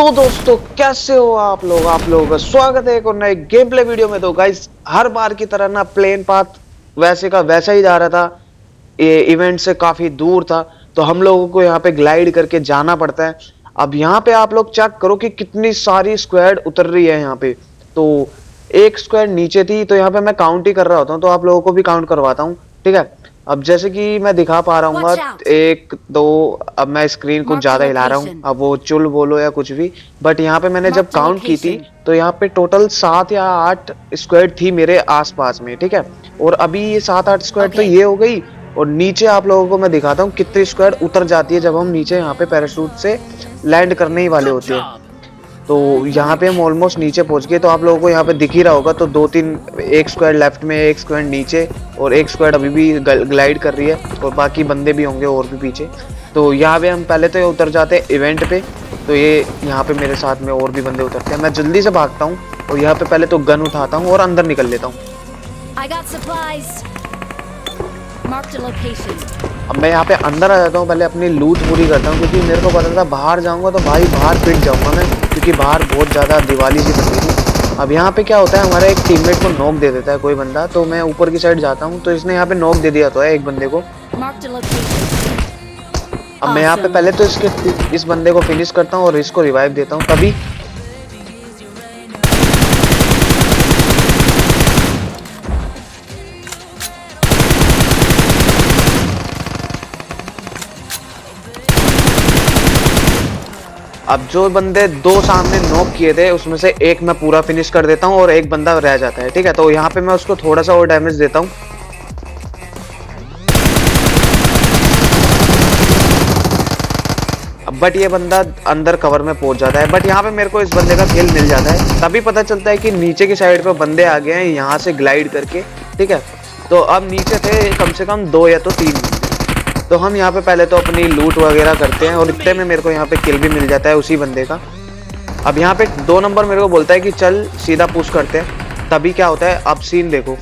तो दोस्तों कैसे हो आप लोगों का स्वागत है एक और नए गेम प्ले वीडियो में। तो गाइस हर बार की तरह ना प्लेन पाथ वैसे का वैसा ही जा रहा था। ये इवेंट से काफी दूर था तो हम लोगों को यहाँ पे ग्लाइड करके जाना पड़ता है। अब यहाँ पे आप लोग चेक करो कि कितनी सारी स्क्वाड उतर रही है यहाँ पे। तो एक स्क्वाड नीचे थी तो यहाँ पे मैं काउंट ही कर रहा होता हूँ, तो आप लोगों को भी काउंट करवाता हूँ, ठीक है। अब जैसे कि मैं दिखा पा रहा हूँ एक दो, अब मैं स्क्रीन कुछ ज्यादा हिला रहा हूँ, अब वो चुल बोलो या कुछ भी, बट यहाँ पे मैंने जब काउंट की थी तो यहाँ पे टोटल 7 या 8 स्क्वाड थी मेरे आसपास में, ठीक है। और अभी ये 7-8 स्क्वाड तो ये हो गई, और नीचे आप लोगों को मैं दिखाता हूँ कितनी स्क्वाड उतर जाती है जब हम नीचे यहाँ पे पैराशूट से लैंड करने ही वाले होते हैं। तो यहाँ पे हम ऑलमोस्ट नीचे पहुंच गए, तो आप लोगों को यहाँ पे दिख ही रहा होगा। तो दो तीन, एक स्क्वाड लेफ्ट में, एक स्क्वाड नीचे, और एक स्क्वाड अभी भी ग्लाइड कर रही है, और बाकी बंदे भी होंगे और भी पीछे। तो यहाँ पे हम पहले तो उतर जाते हैं इवेंट पे। तो ये यहाँ पे मेरे साथ में और भी बंदे उतरते हैं। मैं जल्दी से भागता हूँ और यहाँ पे पहले तो गन उठाता हूँ और अंदर निकल लेता हूँ। अब मैं यहाँ पे अंदर आ जाता हूँ, पहले अपनी लूट पूरी करता हूँ, क्योंकि मेरे को पता था बाहर जाऊंगा तो भाई बाहर पिट जाऊंगा मैं, क्योंकि बाहर बहुत ज़्यादा दिवाली सी बन गई थी। अब यहाँ पे क्या होता है, हमारा एक टीममेट को नॉक दे देता है कोई बंदा, तो मैं ऊपर की साइड जाता हूँ तो इसने यहाँ पे नॉक दे दिया तो है एक बंदे को। अब मैं यहाँ पे पहले तो इस बंदे को फिनिश करता हूँ और इसको रिवाइव देता हूँ। तभी अब जो बंदे दो सामने नॉक किए थे उसमें से एक मैं पूरा फिनिश कर देता हूँ और एक बंदा रह जाता है, ठीक है। तो यहाँ पे मैं उसको थोड़ा सा और डैमेज देता हूँ। बट ये बंदा अंदर कवर में पहुंच जाता है, बट यहाँ पे मेरे को इस बंदे का किल मिल जाता है। तभी पता चलता है कि नीचे की साइड पे बंदे आ गए हैं यहाँ से ग्लाइड करके, ठीक है। तो अब नीचे थे कम से कम 2 या तो 3 बंदे। तो हम यहाँ पे पहले तो अपनी लूट वगैरह करते हैं और इतने में मेरे को यहाँ पे किल भी मिल जाता है उसी बंदे का। अब यहाँ पे 2 नंबर मेरे को बोलता है कि चल सीधा पुश करते हैं। तभी क्या होता है, अब सीन देखो।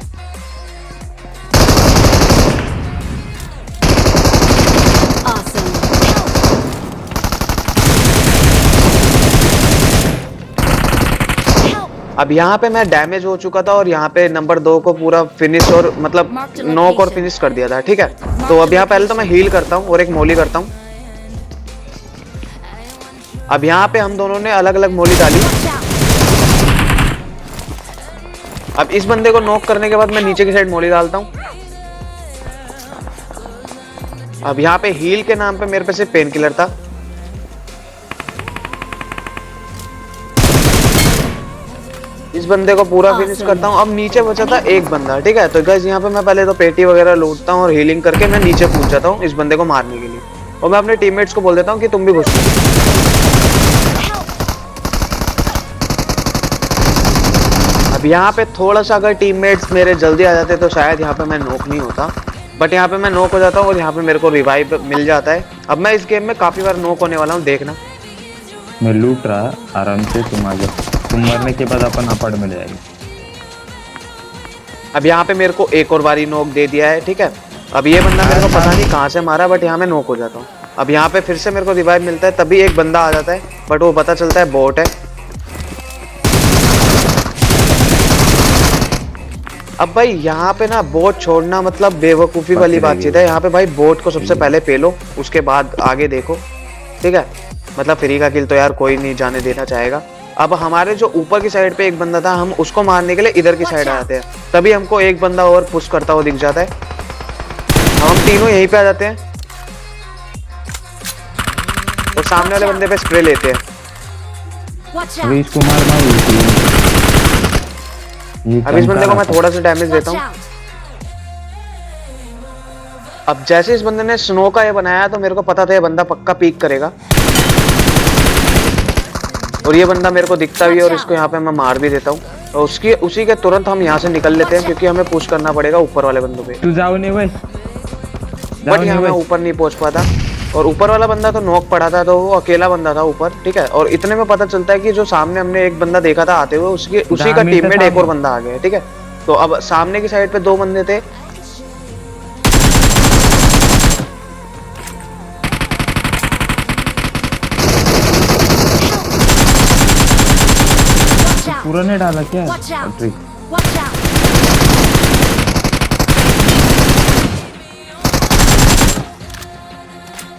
अब यहाँ पे मैं डैमेज हो चुका था और यहाँ पे नंबर 2 को पूरा फिनिश और मतलब नॉक और फिनिश कर दिया था, ठीक है। तो अब यहाँ पहले तो मैं हील करता हूँ और एक मोली करता हूँ। अब यहाँ पे हम दोनों ने अलग अलग मोली डाली। अब इस बंदे को नॉक करने के बाद मैं नीचे की साइड मोली डालता हूँ। अब यहाँ पे हील के नाम पे मेरे पे सिर्फ पेन किलर था। इस बंदे को पूरा फिनिश करता हूँ। अब नीचे बचा था एक बंदा, ठीक है। तो गाइस यहाँ पे मैं पहले तो पेटी वगैरह लूटता हूँ और हीलिंग करके मैं नीचे कूद जाता हूँ इस बंदे को मारने के लिए, और मैं अपने टीममेट्स को बोल देता हूँ कि तुम भी घुस। अब यहाँ पे थोड़ा सा अगर टीममेट्स मेरे जल्दी आ जाते तो शायद यहाँ पे मैं नॉक नहीं होता, बट यहाँ पे मैं नॉक हो जाता हूँ और यहाँ पे मेरे को रिवाइव मिल जाता है। अब मैं इस गेम में काफी बार नॉक होने वाला हूँ, देखना। मैं लूट रहा आराम से, तुम आ जाओ, तुम मरने के बाद अपन अपार्ट में जाएंगे। अब यहाँ पे मेरे को एक और बारी नॉक दे दिया है, ठीक है। अब ये बंदा मेरे को पता नहीं कहाँ से मारा, बट यहाँ मैं नॉक हो जाता हूँ। अब यहाँ पे फिर से मेरे को रिवाइव मिलता है, तभी एक बंदा आ जाता है, बट वो पता चलता है बॉट है। अब भाई यहाँ पे ना बोट छोड़ना मतलब बेवकूफ़ी वाली बातचीत है। यहाँ पे भाई बोट को सबसे पहले पेलो, उसके बाद आगे देखो, ठीक है। मतलब फ्री का किल तो यार कोई नहीं जाने देना चाहेगा। अब हमारे जो ऊपर की साइड पे एक बंदा था, हम उसको मारने के लिए इधर की साइड आ जाते हैं। तभी हमको एक बंदा और पुश करता हुआ दिख जाता है, हम तीनों यहीं पे आ जाते हैं और सामने वाले बंदे पे स्प्रे लेते हैं। अभी इसको मारना अब इस बंदे को मैं थोड़ा सा डैमेज देता हूँ। अब जैसे इस बंदे ने स्नो का ये बनाया तो मेरे को पता था ये बंदा पक्का पीक करेगा, और ये बंदा मेरे को दिखता भी है और इसको यहाँ पे मैं मार भी देता हूँ। और उसी के तुरंत हम यहाँ से निकल लेते हैं, क्योंकि हमें पुश करना पड़ेगा ऊपर वाले बंदों पे। तू जाओ नहीं भाई, बट यहाँ मैं ऊपर नहीं पहुंच पाता, और ऊपर वाला बंदा तो नॉक पड़ा था, तो वो अकेला बंदा था ऊपर, ठीक है। और इतने में पता चलता है कि जो सामने हमने एक बंदा देखा था आते हुए, उसी का टीममेट एक और बंदा आ गया, ठीक है। तो अब सामने की साइड पे 2 बंदे थे। पूरा नहीं डाला क्या Watch out! Trick? Watch out!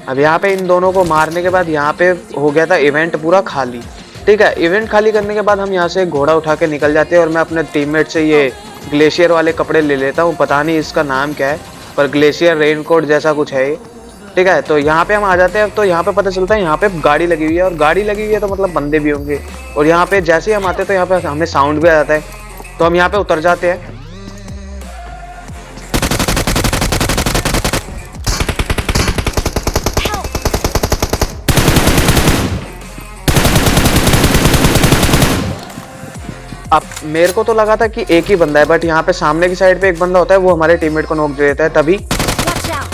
अब यहाँ पे इन दोनों को मारने के बाद यहाँ पे हो गया था इवेंट पूरा खाली। ठीक है, इवेंट खाली करने के बाद हम यहाँ से घोड़ा उठा के निकल जाते हैं और मैं अपने टीममेट से ये ग्लेशियर वाले कपड़े ले लेता हूँ। पता नहीं इसका नाम क्या है, पर ग्लेशियर रेनकोट जैसा कुछ है ये। ठीक है, तो यहाँ पे हम आ जाते हैं। तो यहाँ पे पता चलता है यहाँ पे गाड़ी लगी हुई है, और गाड़ी लगी हुई है तो मतलब बंदे भी होंगे। और यहाँ पे जैसे ही हम आते हैं तो यहाँ पे हमें साउंड भी आ जाता है, तो हम यहाँ पे उतर जाते हैं। अब मेरे को तो लगा था कि एक ही बंदा है, बट यहाँ पे सामने की साइड पे एक बंदा होता है, वो हमारे टीममेट को नॉक दे देता है। तभी Watch out!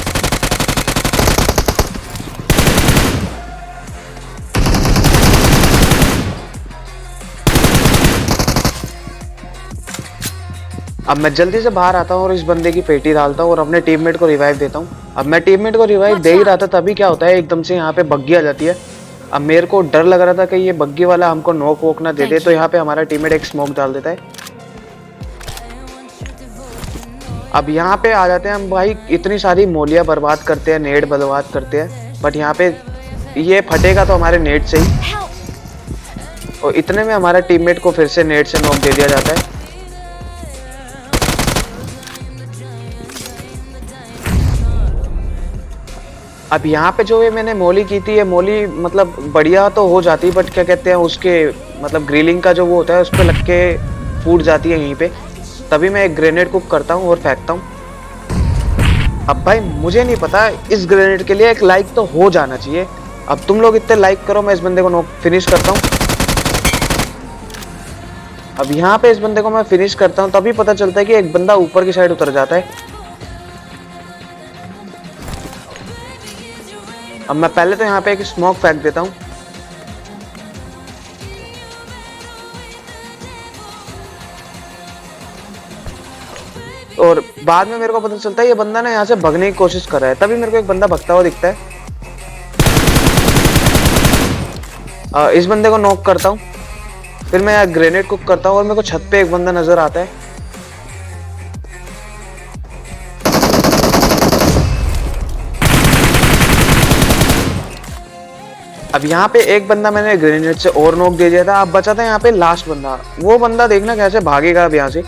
अब मैं जल्दी से बाहर आता हूँ और इस बंदे की पेटी डालता हूँ और अपने टीममेट को रिवाइव देता हूँ। अब मैं टीममेट को रिवाइव दे ही रहा था, तभी क्या होता है एकदम से यहाँ पे बग्गी आ जाती है। अब मेरे को डर लग रहा था कि ये बग्गी वाला हमको नॉक वोक ना दे दे, तो यहाँ पे हमारा टीममेट एक स्मोक डाल देता है। अब यहाँ पे आ जाते हैं हम भाई, इतनी सारी मोलियाँ बर्बाद करते हैं, नेट बर्बाद करते हैं, बट यहाँ पे ये फटेगा तो हमारे नेट से ही। Help! और इतने में हमारा टीममेट को फिर से नेट से नॉक दे दिया जाता है। अब यहाँ पे जो ये मैंने मोली की थी, ये मोली मतलब बढ़िया तो हो जाती, बट क्या कहते हैं उसके मतलब ग्रिलिंग का जो वो होता है उस पर लग के फूट जाती है यहीं पे। तभी मैं एक ग्रेनेड कुक करता हूँ और फेंकता हूँ। अब भाई मुझे नहीं पता, इस ग्रेनेड के लिए एक लाइक तो हो जाना चाहिए। अब तुम लोग इतने लाइक करो, मैं इस बंदे को नॉक फिनिश करता हूँ। अब यहाँ पे इस बंदे को मैं फिनिश करता हूँ, तभी पता चलता है कि एक बंदा ऊपर की साइड उतर जाता है। अब मैं पहले तो यहाँ पे एक स्मोक फेंक देता हूँ। और बाद में मेरे को पता चलता है ये बंदा ना यहाँ से भागने की कोशिश कर रहा है। तभी मेरे को एक बंदा भागता हुआ दिखता है। इस बंदे को नॉक करता हूँ, फिर मैं ग्रेनेड कुक करता हूँ और मेरे को छत पे एक बंदा नजर आता है। अब यहाँ पे एक बंदा मैंने ग्रेनेड से और नॉक दे दिया था। अब बचा था यहाँ पे लास्ट बंदा। वो बंदा देखना कैसे भागेगा अब यहाँ से।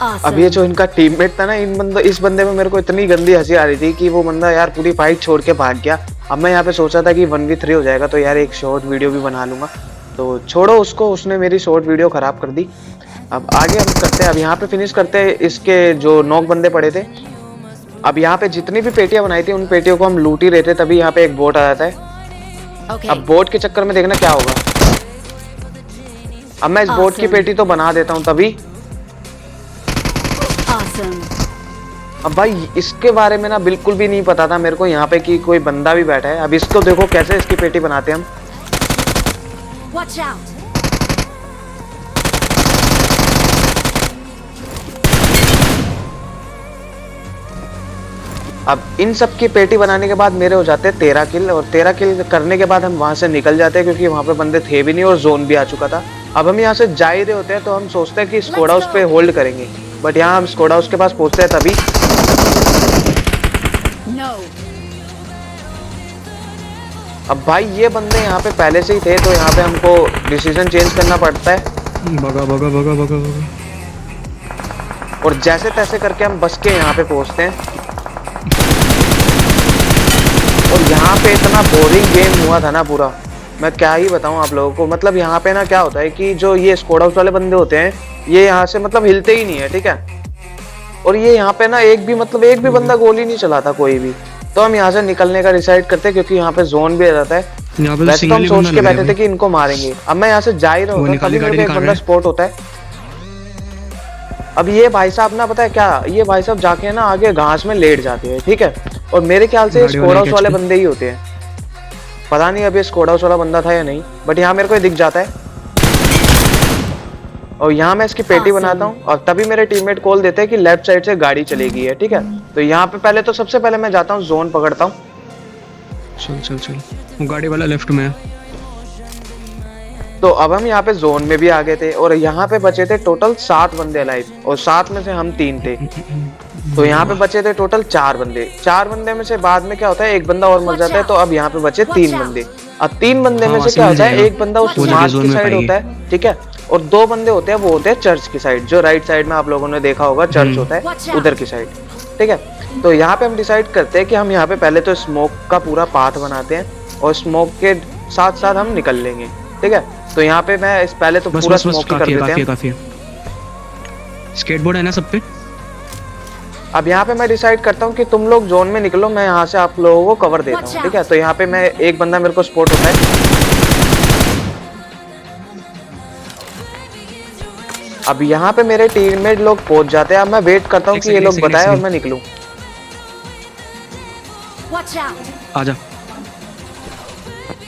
अब ये Awesome! जो इनका टीममेट था ना, इस बंदे में मेरे को इतनी गंदी हंसी आ रही थी कि वो बंदा यार पूरी फाइट छोड़ के भाग गया। अब मैं यहाँ पे सोचा था कि 1v3 हो जाएगा तो यार एक शॉर्ट वीडियो भी बना लूंगा, तो छोड़ो उसको, उसने मेरी शॉर्ट वीडियो खराब कर दी। अब आगे हम करते हैं। अब यहाँ पे फिनिश करते हैं इसके जो नॉक बंदे पड़े थे। अब यहाँ पे जितनी भी पेटियां बनाई थी उन पेटियों को हम लूट ही रहे थे, तभी यहाँ पे एक बोट आ जाता है। Okay. अब बोट के चक्कर में देखना क्या होगा। अब मैं इस बोट की पेटी तो बना देता हूँ। तभी Awesome! अब भाई इसके बारे में ना बिल्कुल भी नहीं पता था मेरे को यहाँ पे कि कोई बंदा भी बैठा है। अब इसको देखो कैसे इसकी पेटी बनाते हैं हम। Watch out! अब इन सब की पेटी बनाने के बाद मेरे हो जाते हैं 13 किल, और 13 किल करने के बाद हम वहां से निकल जाते हैं क्योंकि वहां पे बंदे थे भी नहीं और जोन भी आ चुका था। अब हम यहाँ से जा ही रहे होते हैं तो हम सोचते हैं कि स्कोडा हाउस पे होल्ड करेंगे, बट यहाँ हम स्कोडा हाउस के पास पहुंचते हैं। तभी No! अब भाई ये बंदे यहाँ पे पहले से ही थे, तो यहाँ पे हमको डिसीजन चेंज करना पड़ता है। भगा भगा भगा भगा भगा। और जैसे तैसे करके हम बस के यहाँ पे पहुंचते हैं। और यहाँ पे इतना बोरिंग गेम हुआ था ना पूरा, मैं क्या ही बताऊं आप लोगों को। मतलब यहाँ पे ना क्या होता है कि जो ये स्क्वाड हाउस वाले बंदे होते हैं, ये यहाँ से मतलब हिलते ही नहीं है, ठीक है। और ये यहाँ पे ना एक भी बंदा गोली नहीं चलाता कोई भी। तो हम यहाँ से निकलने का डिसाइड करते हैं क्योंकि यहाँ पे जोन भी आ जाता है। यहाँ पे वैसे तो हम सोच के बैठे थे कि इनको मारेंगे। अब मैं यहाँ से जा ही रहा हूँ, तभी मेरे को एक बंदा स्पॉट होता है। अब ये भाई साहब ना पता है क्या, ये भाई साहब जाके ना आगे घास में लेट जाते हैं, ठीक है। और मेरे ख्याल से स्क्वाड हाउस वाले बंदे ही होते हैं, पता नहीं अब ये स्क्वाड हाउस वाला बंदा था या नहीं, बट यहाँ मेरे को ये दिख जाता है। और यहाँ मैं इसकी पेटी बनाता हूँ और तभी मेरे टीममेट कॉल देते हैं कि लेफ्ट साइड से गाड़ी चलेगी है, ठीक है। तो यहाँ पे पहले तो सबसे पहले मैं जाता हूँ, जोन पकड़ता हूँ। चल चल चल, वो गाड़ी वाला लेफ्ट में है। तो अब हम यहाँ पे जोन में भी आ गए थे और यहाँ पे बचे थे टोटल 7 बंदे अलाइव और 7 में से हम 3 थे। तो यहाँ पे बचे थे टोटल 4 बंदे। 4 बंदे में से बाद में क्या होता है, एक बंदा और मर जाता है, तो अब यहाँ पे बचे 3 बंदे। अब 3 बंदे में हाँ, से क्या मिल होता है, जाएगा। एक बंदा उस वो जगह मार्च जोन की में साइड पाएगी। होता है, ठीक है, और 2 बंदे होते हैं, वो होते हैं चर्च की साइड, जो राइट साइड में आप लोगों ने देखा होगा चर्च होता है उधर की साइड, ठीक है। तो यहाँ पे हम डिसाइड करते हैं कि हम यहाँ पे पहले तो स्मोक का पूरा पाथ बनाते हैं और स्मोक के साथ साथ हम निकल लेंगे, ठीक है। तो यहाँ पे मैं इस पहले तो बस पूरा बस बस, स्मोक ही कर काफी है देते काफी है हैं। काफी है। स्केटबोर्ड है ना सब पे? अब यहाँ पे मैं डिसाइड करता हूँ कि तुम लोग जोन में निकलो, मैं यहाँ से आप लोगों को कवर देता हूँ, ठीक है। तो यहाँ पे मैं एक बंदा मेरे को स्पॉट होता है। अब यहाँ पे मेरे टीममेट लोग पहुंच जाते हैं। अब मैं वेट करता हूँ एक कि ये सेकंड, लोग एक सेकंड, बताएं एक और सेकंड। मैं निकलूं। Watch out! आजा।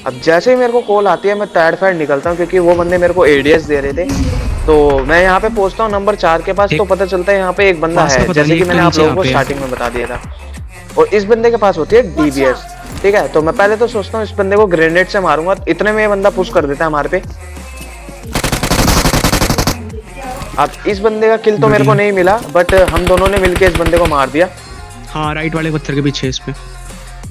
अब जैसे ही मेरे को कॉल आती है मैं टैड फैड निकलता हूँ, क्योंकि वो बंदे मेरे को एडीएस दे रहे थे। तो मैं यहाँ पे पहुंचता हूँ नंबर 4 के पास, तो पता चलता है यहाँ पे एक बंदा पास का है, पता जैसे नहीं, कि एक मैंने तो आप नीचे लोगों को यहाँ पे है। स्टार्टिंग में बता दिया था। और इस बंदे के पास होती है डीबीएस, ठीक है। तो मैं पहले तो सोचता हूँ इस बंदे को ग्रेनेड से मारूंगा, इतने में ये बंदा पुश कर देता है हमारे पे। अब इस बंदे का किल तो मेरे को नहीं मिला, बट हम दोनों ने मिलके इस बंदे को मार दिया। हाँ, राइट वाले पत्थर के पीछे इस पे,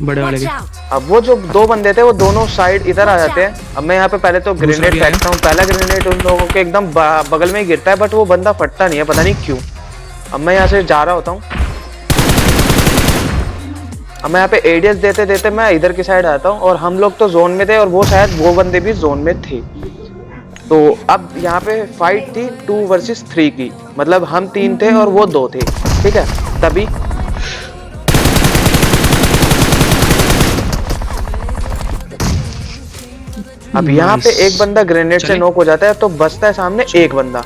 बड़े वाले Watch के। out! अब वो जो 2 बंदे थे वो दोनों साइड इधर आ जाते हैं। अब मैं यहाँ पे पहले तो ग्रेनेड भी आया। फेंकता हूँ, पहला ग्रेनेड उन लोगों के एकदम बगल में ही गिरता है, बट वो बंदा फटता नहीं है, पता नहीं क्यों। अब मैं यहाँ से जा रहा होता हूँ। अब मैं यहाँ पे एडीएस देते देते मैं इधर की साइड आता हूँ, और हम लोग तो जोन में थे और वो शायद वो बंदे भी जोन में थे। तो अब यहाँ पे फाइट थी 2 वर्सेस 3 की, मतलब हम 3 थे और वो 2 थे, ठीक है। तभी अब यहाँ पे एक बंदा ग्रेनेड से चले। नॉक हो जाता है, तो बचता है सामने एक बंदा।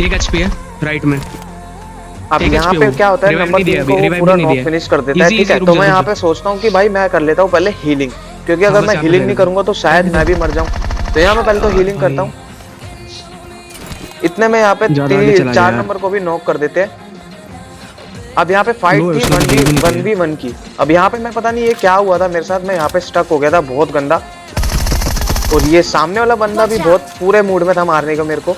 एक एचपी है राइट में। अब एक यहाँ HP पे हो। क्या होता है, Revive नंबर नहीं दिया 3 अभी, को वो revive पूरा नहीं नॉक दिया। फिनिश कर देता है, Easy, ठीक है। easy, तो रुक मैं जा, यहाँ रुक पे सोचता हूँ कि भाई मैं कर लेता हूँ पहले हीलिंग, क्योंकि अगर हाँ, मैं बचा हीलिंग ले, नहीं बचा करूंगा तो शायद मैं भी मर जाऊँ। तो यहाँ मैं पहले तो हीलिंग करता हूँ। इतने में यहाँ पे ज्यादा आगे चला 4 गया। नंबर को भी नॉक कर देते हैं। अब यहाँ पे फाइट लो, थी उसने तो heal भी नहीं 1v1 की। अब यहाँ पे मैं पता नहीं ये क्या हुआ था मेरे साथ, मैं यहाँ पे स्टक हो गया था बहुत गंदा। और ये सामने वाला बंदा भी बहुत पूरे मूड में था मारने का मेरे को,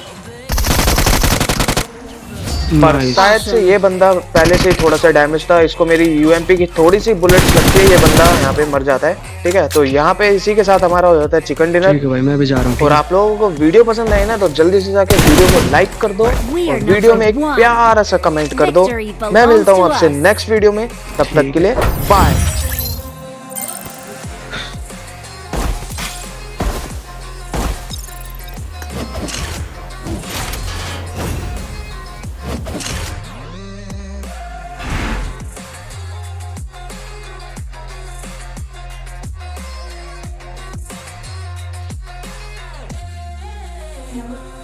पर Nice। शायद से ये बंदा पहले से ही थोड़ा सा डैमेज था, इसको मेरी यूएमपी की थोड़ी सी बुलेट्स लगती है, ये बंदा यहाँ पे मर जाता है, ठीक है। तो यहाँ पे इसी के साथ हमारा हो जाता है चिकन ठीक डिनर। है भाई, मैं भी जा रहा हूँ। और आप लोगों को वीडियो पसंद आई ना, तो जल्दी से जाके वीडियो को लाइक कर दो और वीडियो में एक प्यारा सा कमेंट कर दो। मैं मिलता हूँ आपसे नेक्स्ट वीडियो में, तब तक के लिए बाय। Watch out!